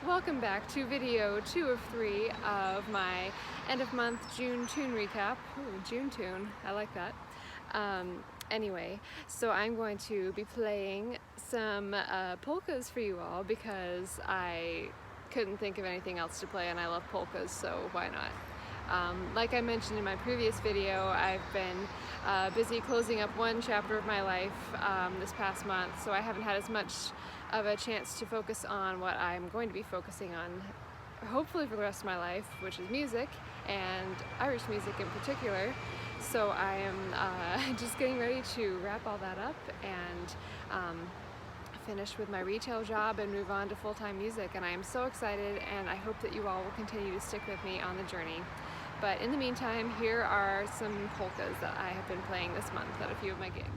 Welcome back to video 2 of 3 of my end of month June tune recap. Ooh, June tune, I like that. Anyway, so I'm going to be playing some polkas for you all because I couldn't think of anything else to play and I love polkas, so why not? Like I mentioned in my previous video, I've been busy closing up one chapter of my life this past month, so I haven't had as much of a chance to focus on what I'm going to be focusing on hopefully for the rest of my life, which is music, and Irish music in particular. So I am just getting ready to wrap all that up and finish with my retail job and move on to full-time music, and I am so excited, and I hope that you all will continue to stick with me on the journey. But in the meantime, here are some polkas that I have been playing this month at a few of my gigs.